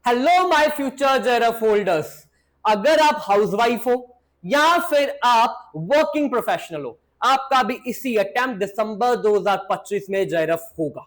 Hello my future JRF holders. अगर आप housewife हो या फिर आप वर्किंग प्रोफेशनल हो, आपका भी इसी अटेम्प्ट दिसंबर 2025 में जेआरएफ होगा।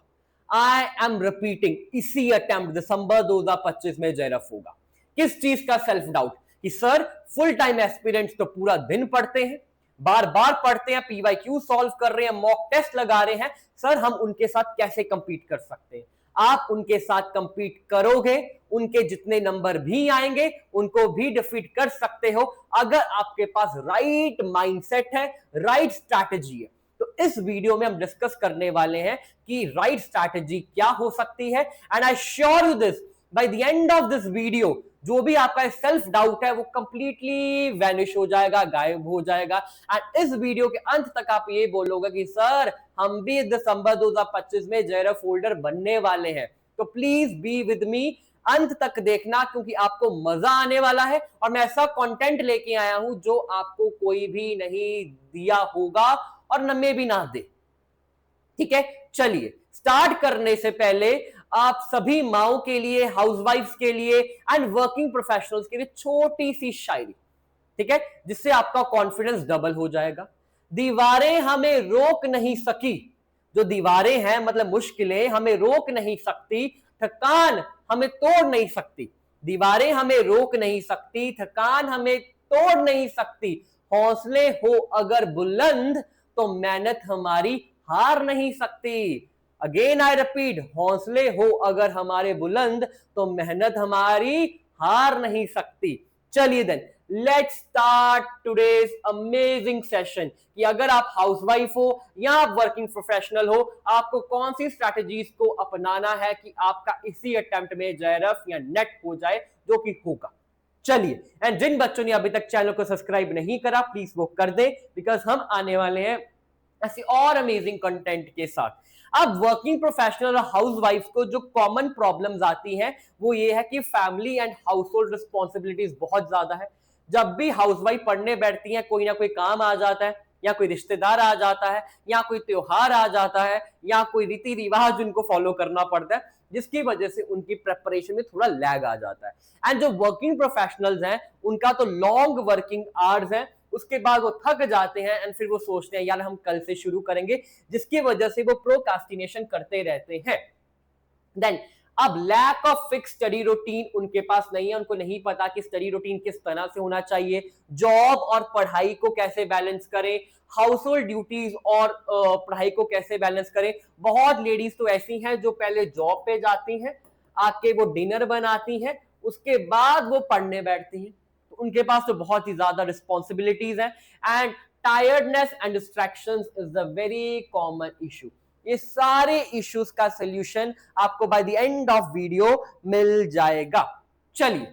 आई एम रिपीटिंग, इसी अटेम्प्ट दिसंबर 2025 में जेआरएफ होगा। किस चीज का सेल्फ डाउट कि सर फुल टाइम एस्पिरेंट्स तो पूरा दिन पढ़ते हैं, बार बार पढ़ते हैं, पीवाईक्यू सॉल्व कर रहे हैं, मॉक टेस्ट लगा रहे हैं, सर हम उनके साथ कैसे कंपीट कर सकते हैं? आप उनके साथ कंपीट करोगे, उनके जितने नंबर भी आएंगे उनको भी डिफीट कर सकते हो अगर आपके पास राइट माइंडसेट है, राइट स्ट्रैटेजी है। तो इस वीडियो में हम डिस्कस करने वाले हैं कि राइट स्ट्रैटेजी क्या हो सकती है। And I sure you this, bye the end of this video जो भी आपका सेल्फ डाउट है वो कंप्लीटली वैनिश हो जाएगा, गायब हो जाएगा। एंड इस वीडियो के अंत तक आप ये बोलोगे कि सर हम भी दिसंबर 2025 में जेआरएफ होल्डर बनने वाले हैं। तो प्लीज बी विद मी, अंत तक देखना, क्योंकि आपको मजा आने वाला है और मैं ऐसा कंटेंट लेके आया हूं जो आपको कोई भी नहीं दिया होगा और न में भी ना दे। ठीक है, चलिए स्टार्ट करने से पहले आप सभी माओ के लिए, हाउसवाइफ्स के लिए एंड वर्किंग प्रोफेशनल्स के लिए छोटी सी शायरी, ठीक है, जिससे आपका कॉन्फिडेंस डबल हो जाएगा। दीवारें हमें रोक नहीं सकी, जो दीवारें हैं मतलब मुश्किलें हमें रोक नहीं सकती, थकान हमें तोड़ नहीं सकती। दीवारें हमें रोक नहीं सकती, थकान हमें तोड़ नहीं सकती। हौसले हो अगर बुलंद तो मेहनत हमारी हार नहीं सकती। अगेन आई रिपीट, हौसले हो अगर हमारे बुलंद तो मेहनत हमारी हार नहीं सकती। चलिए then let's start today's amazing session कि अगर आप हाउसवाइफ हो या आप वर्किंग प्रोफेशनल हो, आपको कौन सी स्ट्रैटेजीज को अपनाना है कि आपका इसी अटेम्प्ट में जेआरएफ या नेट हो जाए, जो कि होगा। चलिए, एंड जिन बच्चों ने अभी तक चैनल को सब्सक्राइब नहीं करा प्लीज वो कर दें, बिकॉज हम आने वाले हैं ऐसे और अमेजिंग कंटेंट के साथ। अब वर्किंग प्रोफेशनल और हाउसवाइफ को जो कॉमन प्रॉब्लम्स आती हैं वो ये है कि family and house hold responsibilities बहुत ज्यादा है। जब भी हाउसवाइफ पढ़ने बैठती हैं कोई ना कोई काम आ जाता है, या कोई रिश्तेदार आ जाता है, या कोई त्योहार आ जाता है, या कोई रीति रिवाज उनको फॉलो करना पड़ता है, जिसकी वजह से उनकी प्रेपरेशन में थोड़ा लैग आ जाता है। एंड जो वर्किंग प्रोफेशनल्स हैं उनका तो लॉन्ग वर्किंग आवर्स हैं, उसके बाद वो थक जाते हैं एंड फिर वो सोचते हैं यार हम कल से शुरू करेंगे, जिसकी वजह से वो प्रोक्रास्टिनेशन करते रहते हैं। देन अब lack of fix study routine उनके पास नहीं है, उनको नहीं पता कि स्टडी रूटीन किस तरह से होना चाहिए, जॉब और पढ़ाई को कैसे बैलेंस करें, हाउस होल्ड ड्यूटीज और पढ़ाई को कैसे बैलेंस करें। बहुत लेडीज तो ऐसी हैं जो पहले जॉब पे जाती हैं, आके वो डिनर बनाती हैं, उसके बाद वो पढ़ने बैठती हैं, तो उनके पास तो बहुत ही ज्यादा रिस्पॉन्सिबिलिटीज हैं। And tiredness and distractions is the very common issue. ये सारे इश्यूज का सॉल्यूशन आपको by the end of video मिल जाएगा। चलिए,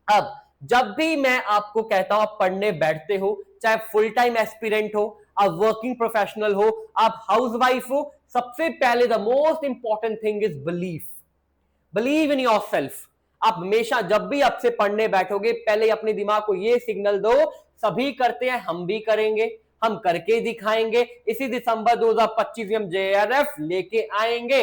अब जब भी मैं आपको कहता हूं आप पढ़ने बैठते हो, चाहे फुल टाइम एस्पिरेंट हो, आप वर्किंग प्रोफेशनल हो, आप हाउसवाइफ हो, सबसे पहले the most important thing is belief. Believe in your self. आप हमेशा जब भी आपसे पढ़ने बैठोगे पहले अपने दिमाग को यह सिग्नल दो, सभी करते हैं हम भी करेंगे, हम करके दिखाएंगे, इसी दिसंबर 2025 में हम जेआरएफ लेके आएंगे।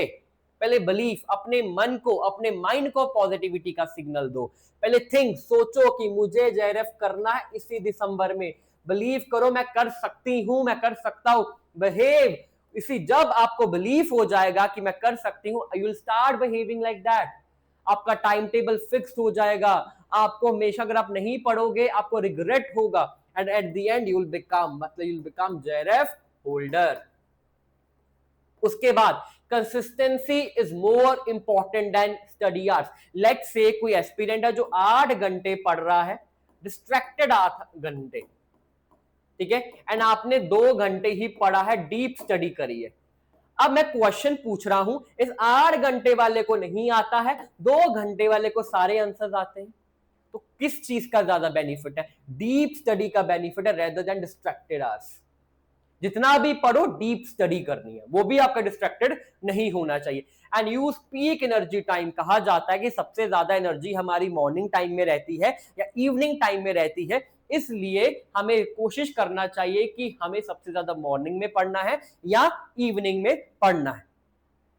पहले बिलीफ, अपने मन को, अपने माइंड को पॉजिटिविटी का सिग्नल दो। पहले थिंक, सोचो कि मुझे जेआरएफ करना है इसी दिसंबर में। बिलीव करो मैं कर सकती हूं, मैं कर सकता हूं। बिहेव, इसी जब आपको बिलीफ हो जाएगा कि मैं कर सकती हूं, you will start behaving like that. आपका टाइम टेबल फिक्स हो जाएगा। आपको हमेशा अगर आप नहीं पढ़ोगे आपको रिग्रेट होगा, and at the end you will become, मतलब you will become JRF holder. उसके बाद consistency is more important than study hours. Let's say कोई एस्पिरेंट है जो 8 घंटे पढ़ रहा है, डिस्ट्रैक्टेड 8 घंटे, ठीक है, एंड आपने 2 घंटे ही पढ़ा है, डीप स्टडी करी है। अब मैं क्वेश्चन पूछ रहा हूं, इस 8 घंटे वाले को नहीं आता है, 2 घंटे वाले को सारे आंसर्स आते हैं, तो किस चीज का ज्यादा बेनिफिट है? डीप स्टडी का बेनिफिट है रेदर देन डिस्ट्रैक्टेड आवर्स। जितना भी पढ़ो डीप स्टडी करनी है, वो भी आपका डिस्ट्रैक्टेड नहीं होना चाहिए। And use peak energy time, कहा जाता है कि सबसे ज्यादा एनर्जी हमारी मॉर्निंग टाइम में रहती है या इवनिंग टाइम में रहती है, इसलिए हमें कोशिश करना चाहिए कि हमें सबसे ज्यादा मॉर्निंग में पढ़ना है या इवनिंग में पढ़ना है।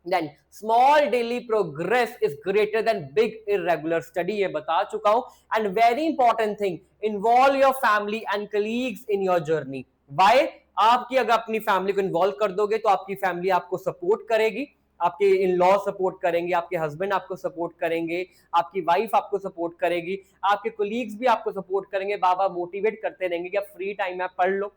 Then small daily progress is greater than big irregular study, ये बता चुका हूं. And very important thing, involve your family and colleagues in your journey. Why? आपकी अगर अपनी फैमिली को इन्वॉल्व कर दोगे तो आपकी फैमिली आपको सपोर्ट करेगी, आपके इन लॉ सपोर्ट करेंगे, आपके हस्बैंड आपको सपोर्ट करेंगे, आपकी वाइफ आपको सपोर्ट करेगी, आपके कोलीग्स भी आपको सपोर्ट करेंगे. बाबा मोटिवेट करते रहेंगे कि आप फ्री टाइम में आप पढ़ लो.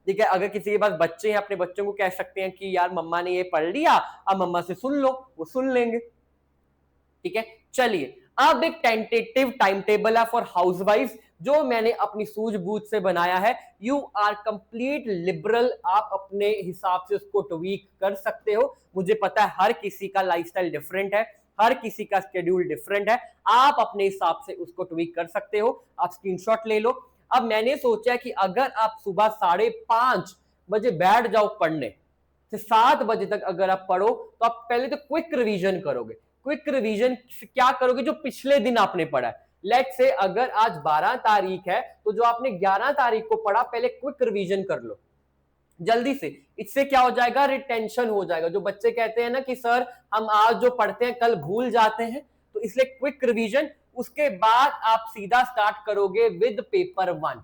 ठीक है, अगर किसी के पास बच्चे हैं, अपने बच्चों को कह सकते हैं कि यार मम्मा ने ये पढ़ लिया, अब मम्मा से सुन लो, वो सुन लेंगे. ठीक है, चलिए अब एक टेंटेटिव टाइम टेबल है फॉर हाउसवाइफ जो मैंने अपनी सूझबूझ से बनाया है. यू आर कंप्लीट लिबरल, आप अपने हिसाब से उसको ट्वीक कर सकते हो. मुझे पता है हर किसी का लाइफस्टाइल डिफरेंट है, हर किसी का शेड्यूल डिफरेंट है, आप अपने हिसाब से उसको ट्वीक कर सकते हो. आप स्क्रीनशॉट ले लो. अब मैंने सोचा कि अगर आप सुबह 5:30 बजे बैठ जाओ पढ़ने, तो 7 बजे तक अगर आप पढ़ो तो आप पहले तो क्विक रिवीजन करोगे. क्विक रिवीजन क्या करोगे? जो पिछले दिन आपने पढ़ा है. लेट्स से अगर आज 12 तारीख है तो जो आपने 11 तारीख को पढ़ा पहले क्विक रिवीजन कर लो जल्दी से. इससे क्या हो जाएगा? रिटेंशन हो जाएगा. जो बच्चे कहते हैं ना कि सर हम आज जो पढ़ते हैं कल भूल जाते हैं, तो इसलिए क्विक रिवीजन. उसके बाद आप सीधा स्टार्ट करोगे विद पेपर 1.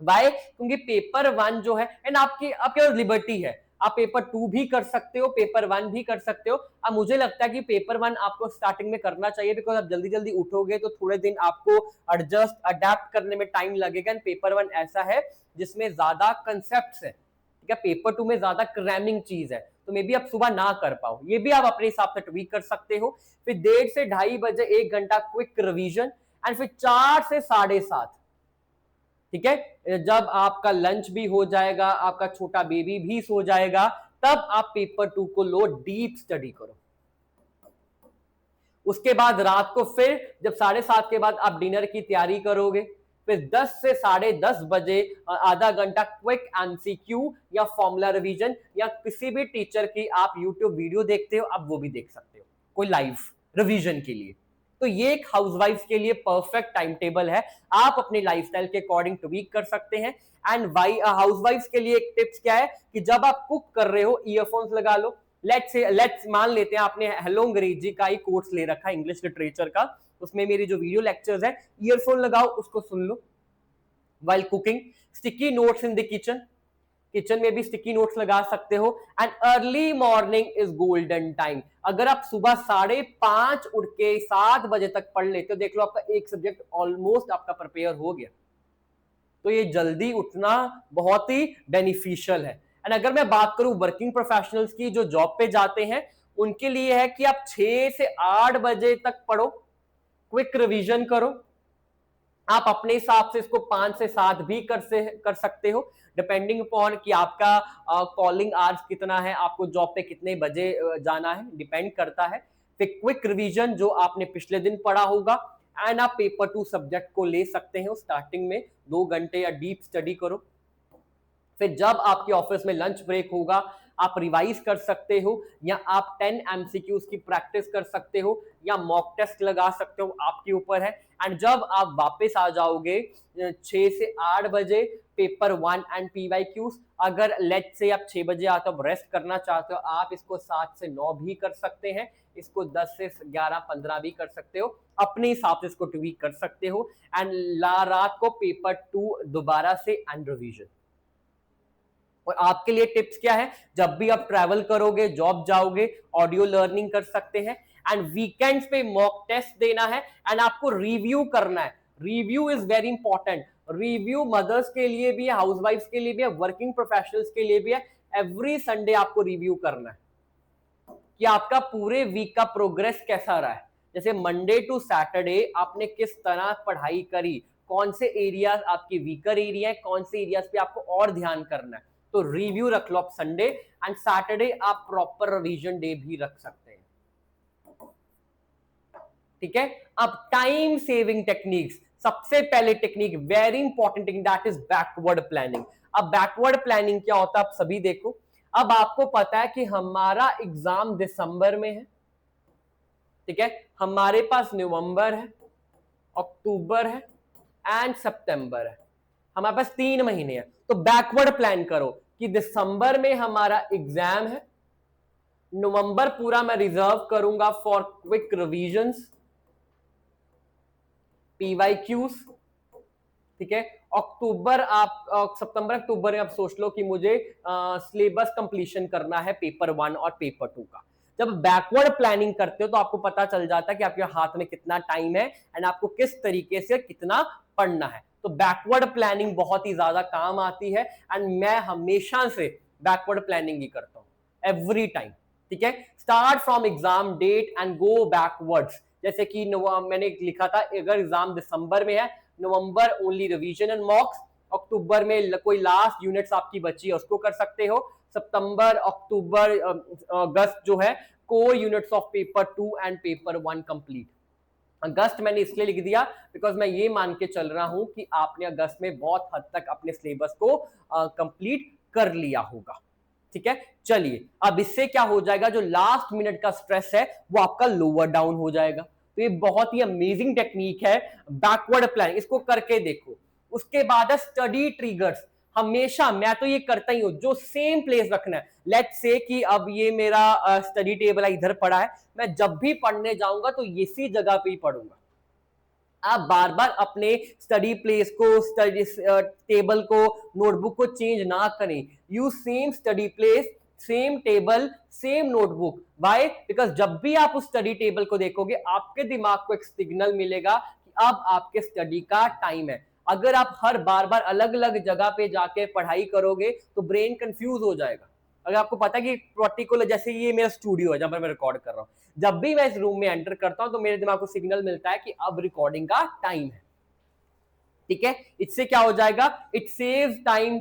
वाई? क्योंकि पेपर 1 जो है एंड आपके लिबर्टी है, आप पेपर 2 भी कर सकते हो, पेपर 1 भी कर सकते हो. अब मुझे लगता है कि पेपर 1 आपको स्टार्टिंग में करना चाहिए, बिकॉज आप जल्दी जल्दी उठोगे तो थोड़े दिन आपको एडजस्ट अडेप्ट करने में टाइम लगेगा. एंड पेपर 1 ऐसा है जिसमें ज्यादा कंसेप्ट्स है. ठीक है, पेपर 2 में ज्यादा क्रैमिंग चीज है, तो मे बी आप सुबह ना कर पाओ. ये भी आप अपने हिसाब से ट्वीक कर सकते हो. फिर 1:30 से 2:30 बजे 1 घंटा क्विक रिवीजन. एंड फिर 4 से 7:30, ठीक है, जब आपका लंच भी हो जाएगा, आपका छोटा बेबी भी सो जाएगा, तब आप पेपर 2 को लो, डीप स्टडी करो. उसके बाद रात को फिर जब 7:30 के बाद आप डिनर की तैयारी करोगे, फिर 10 से 10:30 बजे आधा घंटा क्विक एमसीक्यू या फॉर्मूला रिवीजन, या किसी भी टीचर की आप यूट्यूब वीडियो देखते हो आप वो भी देख सकते हो कोई लाइव रिवीजन के लिए. तो ये एक हाउसवाइफ के लिए परफेक्ट टाइम टेबल है. आप अपने लाइफस्टाइल के अकॉर्डिंग ट्वीक कर सकते हैं. एंड हाउसवाइफ के लिए एक टिप्स क्या है कि जब आप कुक कर रहे हो ईयरफोन्स लगा लो. लेट्स मान लेते हैं आपने हेलो अंग्रेजी का ही कोर्स ले रखा है, इंग्लिश लिटरेचर का, उसमें मेरी जो वीडियो लेक्चर्स है, ईयरफोन लगाओ, उसको सुन लो while cooking. Sticky notes in the kitchen, kitchen में भी स्टिकी नोट्स लगा सकते हो. And early morning is golden time. अगर आप सुबह 5:30 उठ के 7 बजे तक पढ़ लेते हो, देख लो आपका एक सब्जेक्ट ऑलमोस्ट आपका प्रिपेयर हो गया. तो ये जल्दी उठना बहुत ही बेनिफिशियल है. एंड अगर मैं बात करूं वर्किंग प्रोफेशनल्स की जो जॉब पे जाते हैं, उनके लिए है कि आप 6 से 8 बजे तक पढ़ो, क्विक रिवीजन करो. आप अपने हिसाब से इसको 5 से 7 भी कर सकते हो, डिपेंडिंग अपॉन कि आपका कॉलिंग आवर्स कितना है, आपको जॉब पे कितने बजे जाना है, डिपेंड करता है. फिर क्विक रिवीजन जो आपने पिछले दिन पढ़ा होगा. एंड आप पेपर 2 सब्जेक्ट को ले सकते हो स्टार्टिंग में 2 घंटे या डीप स्टडी करो. फिर जब आपके ऑफिस में लंच ब्रेक होगा आप रिवाइज कर सकते हो, या आप 10 एमसीक्यूज की प्रैक्टिस कर सकते हो, या मॉक टेस्ट लगा सकते हो, आपके ऊपर है. एंड जब आप वापस आ जाओगे 6 से 8 बजे पेपर 1 एंड पीवाईक्यूज. अगर लेट्स से आप 6 बजे आते हो, रेस्ट करना चाहते हो, आप इसको 7 से 9 भी कर सकते हैं, इसको 10 से 11-15 भी कर सकते हो, अपने हिसाब से इसको ट्वीक कर सकते हो. एंड रात को पेपर 2 दोबारा से एंड रिवीजन. और आपके लिए टिप्स क्या है, जब भी आप ट्रैवल करोगे, जॉब जाओगे, ऑडियो लर्निंग कर सकते हैं. एंड वीकेंड्स पे मॉक टेस्ट देना है एंड आपको रिव्यू करना है. Review is very important. Review mothers के लिए भी है, हाउसवाइफ्स के लिए भी है, वर्किंग प्रोफेशनल्स के लिए भी है. एवरी संडे आपको रिव्यू करना है कि आपका पूरे वीक का प्रोग्रेस कैसा रहा है. जैसे मंडे टू सैटरडे आपने किस तरह पढ़ाई करी, कौन से एरियाज आपके वीकर एरिया है, कौन से एरियाज पे आपको और ध्यान करना है. तो रिव्यू रख लो आप संडे. एंड सैटरडे आप प्रॉपर रिवीजन डे भी रख सकते हैं. ठीक है, अब टाइम सेविंग टेक्निक्स. सबसे पहले technique, very important technique, that is backward planning. अब बैकवर्ड प्लानिंग क्या होता है आप सभी देखो. अब आपको पता है कि हमारा एग्जाम दिसंबर में है, ठीक है, हमारे पास नवंबर है, अक्टूबर है एंड सितंबर है, हमारे पास 3 महीने हैं. तो बैकवर्ड प्लान करो कि दिसंबर में हमारा एग्जाम है, नवंबर पूरा मैं रिजर्व करूंगा फॉर क्विक रिवीजन्स, पीवाईक्यूज, ठीक है। अक्टूबर आप सितंबर अक्टूबर में आप सोच लो कि मुझे सिलेबस कंप्लीशन करना है पेपर 1 और पेपर 2 का। जब बैकवर्ड प्लानिंग करते हो तो आपको पता चल जाता है कि आपके हाथ में कितना टाइम है एंड आपको किस तरीके से कितना पढ़ना है। तो बैकवर्ड प्लानिंग बहुत ही ज्यादा काम आती है एंड मैं हमेशा से बैकवर्ड प्लानिंग ही करता हूं एवरी टाइम, ठीक है। Start from exam date and go backwards. जैसे कि मैंने लिखा था अगर एग्जाम दिसंबर में है, नवंबर ओनली रिवीजन एंड मॉक्स, अक्टूबर में कोई लास्ट यूनिट्स आपकी बची है उसको कर सकते हो, सितंबर अक्टूबर अगस्त जो है core units of paper 2 and paper 1 complete. अगस्त मैंने इसलिए लिख दिया बिकॉज मैं ये मान के चल रहा हूं कि आपने अगस्त में बहुत हद तक अपने सिलेबस को कंप्लीट कर लिया होगा, ठीक है। चलिए अब इससे क्या हो जाएगा, जो लास्ट मिनट का स्ट्रेस है वो आपका लोअर डाउन हो जाएगा। तो ये बहुत ही अमेजिंग टेक्निक है बैकवर्ड प्लान, इसको करके देखो। उसके बाद है स्टडी ट्रिगर्स। हमेशा मैं तो ये करता ही हूं, जो सेम प्लेस रखना है। लेट्स से कि अब ये मेरा स्टडी टेबल इधर पड़ा है, मैं जब भी पढ़ने जाऊंगा तो इसी जगह पे ही पढ़ूंगा। आप बार बार अपने स्टडी प्लेस को, स्टडी टेबल को, नोटबुक को चेंज ना करें। Use same study place, same table, same notebook. Why? Because जब भी आप उस स्टडी टेबल को देखोगे आपके दिमाग को एक सिग्नल मिलेगा कि अब आपके स्टडी का टाइम है। अगर आप हर बार बार अलग अलग जगह पे जाके पढ़ाई करोगे तो ब्रेन कंफ्यूज हो जाएगा। अगर आपको पता है कि पर्टिकुलर, जैसे ये मेरा स्टूडियो है जहां पर मैं रिकॉर्ड कर रहा हूं, जब भी मैं इस रूम में एंटर करता हूं तो मेरे दिमाग को सिग्नल मिलता है कि अब रिकॉर्डिंग का टाइम है, ठीक है। इससे क्या हो जाएगा, it saves time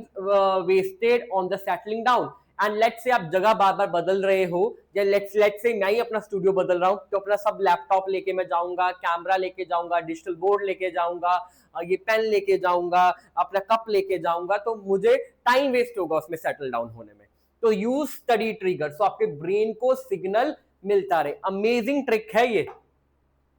wasted on the settling down. And let's say आप जगह बार बार बदल रहे हो, या लेट्स से मैं ही अपना स्टूडियो बदल रहा हूं, तो अपना सब लैपटॉप लेके मैं जाऊंगा, कैमरा लेके जाऊंगा, डिजिटल बोर्ड लेके जाऊंगा, ये पेन लेके जाऊंगा, अपना कप लेके जाऊंगा, तो मुझे टाइम वेस्ट होगा उसमें सेटल डाउन होने में। तो यूज स्टडी ट्रिगर, सो आपके ब्रेन को सिग्नल मिलता रहे। अमेजिंग ट्रिक है ये।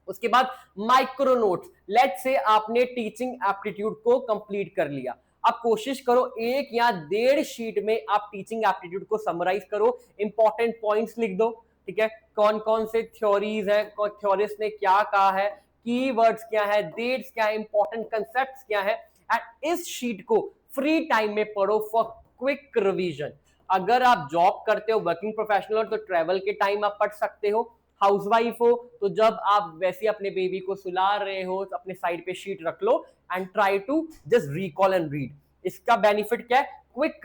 उसके बाद माइक्रो नोट्स। लेट्स से आपने टीचिंग एप्टीट्यूड को कंप्लीट कर लिया, आप कोशिश करो 1 या 1.5 शीट में आप टीचिंग एप्टीट्यूड को समराइज करो, इंपॉर्टेंट पॉइंट्स लिख दो, ठीक है। कौन कौन से थ्योरीज है, थ्योरिस्ट ने क्या कहा है, कीवर्ड्स क्या है, डेट्स क्या है, इंपॉर्टेंट कंसेप्ट्स क्या है, एंड इस शीट को फ्री टाइम में पढ़ो फॉर क्विक रिवीजन। अगर आप जॉब करते हो, वर्किंग प्रोफेशनल हो, तो ट्रेवल के टाइम आप पढ़ सकते हो। हाउसवाइफ हो तो जब आप वैसे अपने बेबी को सुला रहे हो तो अपने साइड पे शीट रख लो and try to just recall and read. इसका बेनिफिट क्या है, quick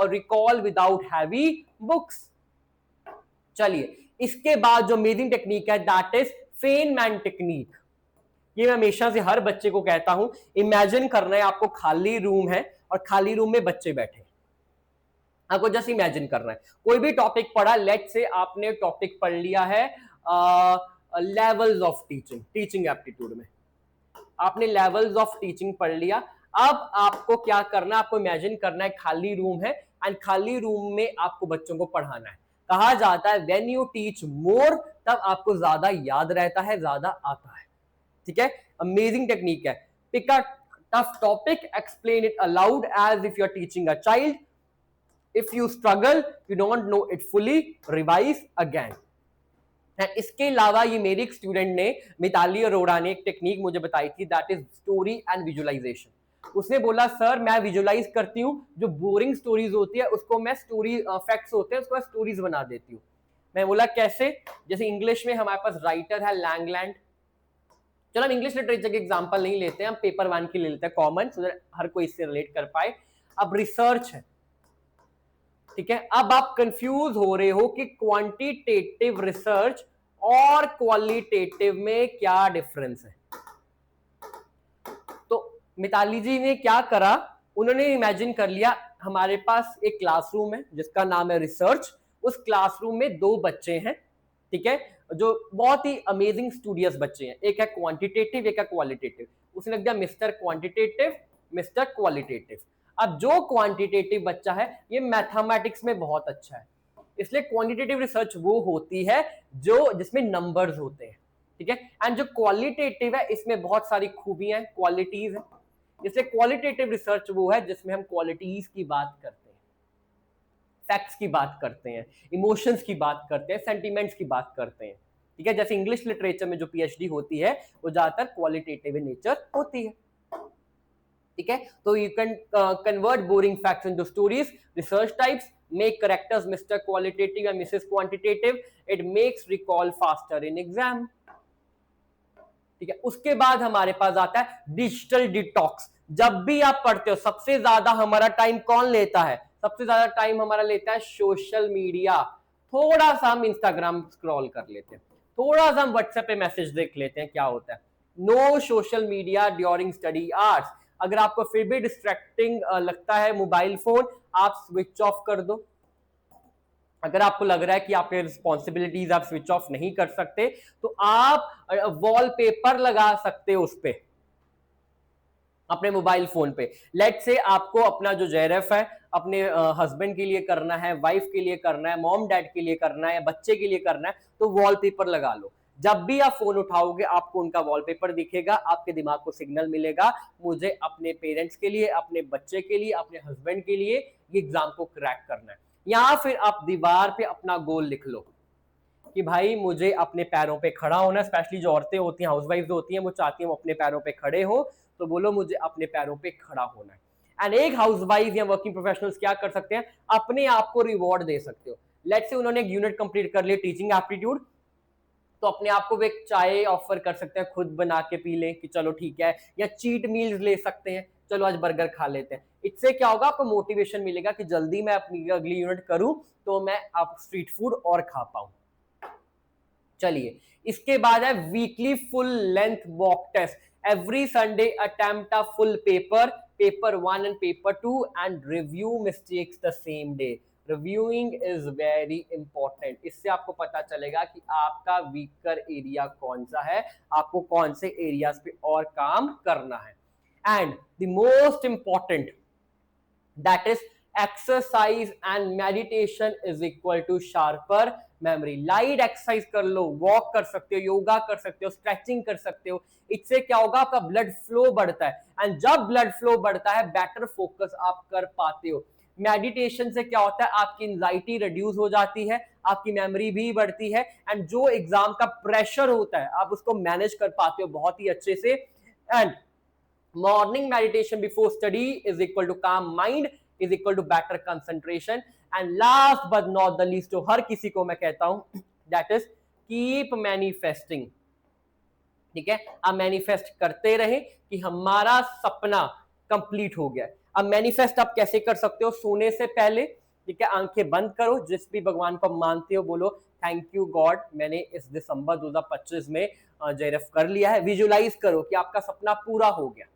recall without heavy books. चलिए इसके बाद जो अमेजिंग टेक्निक है दैट इज फेनमैन टेक्निक। ये मैं हमेशा से हर बच्चे को कहता हूं, इमेजिन करना है आपको खाली रूम है और खाली रूम में बच्चे बैठे, आपको जस्ट इमेजिन करना है। कोई भी टॉपिक पढ़ा, लेट से आपने टॉपिक पढ़ लिया है levels of teaching, teaching aptitude में आपने लेवल्स ऑफ टीचिंग पढ़ लिया। अब आपको क्या करना है, आपको इमेजिन करना है खाली रूम है एंड खाली रूम में आपको बच्चों को पढ़ाना है। कहा जाता है व्हेन यू टीच मोर, तब आपको ज्यादा याद रहता है, ज्यादा आता है, ठीक है। अमेजिंग टेक्निक है। Pick a tough topic, explain it aloud as if you are teaching a child. If you struggle, you don't know it fully, revise again. इसके अलावा ये मेरी एक स्टूडेंट ने, मिताली अरोड़ा ने एक टेक्निक मुझे बताई थी, that is story and visualisation. उसने बोला सर मैं विजुअलाइज करती हूँ, जो बोरिंग स्टोरीज होती है उसको मैं स्टोरी, फैक्ट्स होते हैं उसको मैं स्टोरीज बना देती हूँ। मैं बोला कैसे, जैसे इंग्लिश में हमारे पास राइटर है लैंगलैंड। चलो हम इंग्लिश लिटरेचर के एग्जाम्पल नहीं लेते हैं, हम पेपर 1 की ले लेते हैं कॉमन, सो दैट हर कोई इससे रिलेट कर पाए। अब रिसर्च है, ठीक है। अब आप कंफ्यूज हो रहे हो कि क्वांटिटेटिव रिसर्च और क्वालिटेटिव में क्या डिफरेंस है। तो मिताली जी ने क्या करा, उन्होंने इमेजिन कर लिया हमारे पास एक क्लासरूम है जिसका नाम है रिसर्च। उस क्लासरूम में 2 बच्चे हैं, ठीक है, जो बहुत ही अमेजिंग स्टूडियस बच्चे हैं। एक है क्वांटिटेटिव, एक है क्वालिटेटिव। उसने लग दिया मिस्टर क्वांटिटेटिव, मिस्टर क्वालिटेटिव। अब जो क्वांटिटेटिव बच्चा है ये मैथमेटिक्स में बहुत अच्छा है, इसलिए क्वांटिटेटिव रिसर्च वो होती है जो जिसमें नंबर्स होते हैं, ठीक है। एंड जो क्वालिटेटिव है इसमें बहुत सारी खूबियां हैं, क्वालिटीज हैं, इसलिए क्वालिटेटिव रिसर्च वो है जिसमें हम क्वालिटीज की बात करते हैं। फैक्ट्स की बात करते हैं, इमोशंस की बात करते हैं, सेंटिमेंट्स की बात करते हैं, ठीक है। जैसे इंग्लिश लिटरेचर में जो पीएचडी होती है वो ज्यादातर क्वालिटेटिव इन नेचर होती है, ठीक है। तो you can convert boring facts into stories, research types, make characters mister qualitative and Mrs quantitative, it makes recall faster in exam, ठीक है। उसके बाद हमारे पास आता है डिजिटल डिटॉक्स। जब भी आप पढ़ते हो सबसे ज्यादा हमारा टाइम कौन लेता है? सबसे ज्यादा टाइम हमारा लेता है सोशल मीडिया। थोड़ा सा हम इंस्टाग्राम स्क्रॉल कर लेते हैं, थोड़ा सा हम व्हाट्सएप पे मैसेज देख लेते हैं, क्या होता है। No social media during study hours. अगर आपको फिर भी डिस्ट्रैक्टिंग लगता है मोबाइल फोन, आप स्विच ऑफ कर दो। अगर आपको लग रहा है कि आपके रिस्पॉन्सिबिलिटीज आप स्विच ऑफ नहीं कर सकते, तो आप वॉलपेपर लगा सकते हो उस पे, अपने मोबाइल फोन पे। लेट से आपको अपना जो जेआरएफ है अपने हस्बैंड के लिए करना है, वाइफ के लिए करना है, मॉम डैड के लिए करना है, बच्चे के लिए करना है, तो वॉलपेपर लगा लो। जब भी आप फोन उठाओगे आपको उनका वॉलपेपर दिखेगा, आपके दिमाग को सिग्नल मिलेगा मुझे अपने पेरेंट्स के लिए, अपने बच्चे के लिए, अपने हस्बैंड के लिए ये एग्जाम को क्रैक करना है। या फिर आप दीवार पे अपना गोल लिख लो कि भाई मुझे अपने पैरों पे खड़ा होना है। स्पेशली जो औरतें होती हैं, हाउसवाइफ होती हैं, वो चाहती हैं वो अपने पैरों पे खड़े हो, तो बोलो मुझे अपने पैरों पे खड़ा होना है। एंड एक हाउसवाइफ या वर्किंग प्रोफेशनल्स क्या कर सकते हैं, अपने आप को रिवॉर्ड दे सकते हो। लेट्स से उन्होंने एक यूनिट कंप्लीट कर लिया टीचिंग एप्टीट्यूड, तो अपने आप को एक चाय ऑफर कर सकते हैं, खुद बना के पी लें कि चलो ठीक है, या चीट मील्स ले सकते हैं, चलो आज बर्गर खा लेते हैं। इससे क्या होगा, आपको मोटिवेशन मिलेगा कि जल्दी मैं अपनी अगली यूनिट करूं तो मैं आप स्ट्रीट फूड और खा पाऊं। चलिए, इसके बाद है weekly full length mock test. Every Sunday attempt a full paper, paper 1 and paper 2 and review mistakes the same day. Reviewing is very important. इससे आपको पता चलेगा कि आपका वीकर एरिया कौन सा है, आपको कौन से एरियाज पे और काम करना है। And the most important, that is exercise and meditation is equal to sharper memory. Light exercise कर लो, वॉक कर सकते हो, योगा कर सकते हो, स्ट्रेचिंग कर सकते हो। इससे क्या होगा, आपका ब्लड फ्लो बढ़ता है, एंड जब ब्लड फ्लो बढ़ता है बेटर फोकस आप कर पाते हो। मेडिटेशन से क्या होता है, आपकी एंजाइटी रिड्यूस हो जाती है, आपकी मेमोरी भी बढ़ती है, एंड जो एग्जाम का प्रेशर होता है आप उसको मैनेज कर पाते हो बहुत ही अच्छे से। And morning meditation before study is equal to calm mind, is equal to better concentration. And last but not the least, जो हर किसी को मैं कहता हूं, दैट इज कीप मैनिफेस्टिंग। ठीक है, आप मैनिफेस्ट करते रहे कि हमारा सपना कंप्लीट हो गया। अब मैनिफेस्ट आप कैसे कर सकते हो, सोने से पहले, ठीक है, आंखें बंद करो, जिस भी भगवान को मानते हो बोलो थैंक यू गॉड, मैंने इस दिसंबर 2025 में जेआरएफ कर लिया है। विजुलाइज करो कि आपका सपना पूरा हो गया,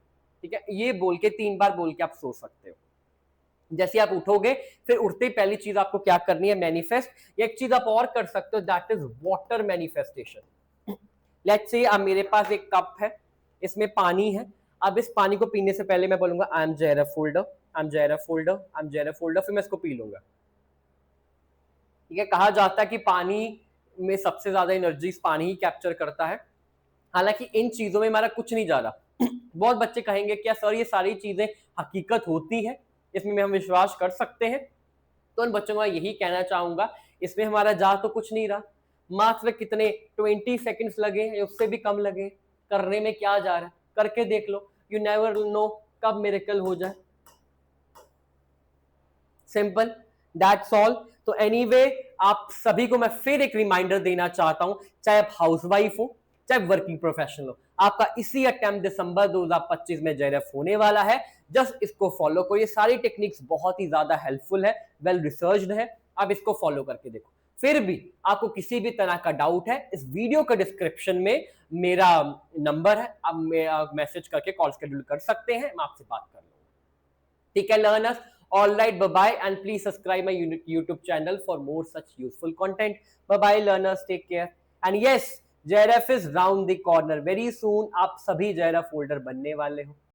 ठीक है, ये बोल के 3 बार बोल के आप सो सकते हो। जैसे आप उठोगे फिर उठते ही पहली चीज आपको क्या करनी है, मैनिफेस्ट। एक चीज आप और कर सकते हो, that is water manifestation. Let's say अब मेरे पास एक कप है, इसमें पानी है। अब इस पानी को पीने से पहले मैं बोलूंगा I am JRF holder, I am JRF holder, I am JRF holder, फिर मैं इसको पी लूंगा। ठीक है, कहा जाता है कि पानी में सबसे ज्यादा एनर्जी पानी ही कैप्चर करता है। हालांकि इन चीजों में हमारा कुछ नहीं जा रहा। बहुत बच्चे कहेंगे क्या सर ये सारी चीजें हकीकत होती है, इसमें हम विश्वास कर सकते हैं? तो उन बच्चों को यही कहना चाहूंगा, इसमें हमारा जा तो कुछ नहीं रहा, मात्र कितने 20 सेकंड्स लगे या उससे भी कम लगे, करने में क्या जा रहा है, करके देख लो, यू नेवर नो कब मिरेकल हो जाए। Simple, that's all. तो एनीवे आप सभी को मैं फिर एक रिमाइंडर देना चाहता हूं, चाहे आप हाउसवाइफ हो चाहे वर्किंग प्रोफेशनल हो, आपका इसी अटेम्प्ट दिसंबर 2025 में जेआरएफ होने वाला है। जस्ट इसको फॉलो करो, ये सारी टेक्निक्स बहुत ही ज्यादा हेल्पफुल है, वेल रिसर्च्ड है, आप इसको फॉलो करके देखो। फिर भी आपको किसी भी तरह का डाउट है, इस वीडियो के डिस्क्रिप्शन में मेरा नंबर है, आप मैसेज करके कॉल शेड्यूल कर सकते हैं, मैं आपसे बात कर लूंगा। ठीक है learners, all right, bye bye, and please subscribe my YouTube channel for more such useful content. Bye bye learners, take care. And yes, JRF is round the corner, very soon आप सभी JRF होल्डर बनने वाले हो।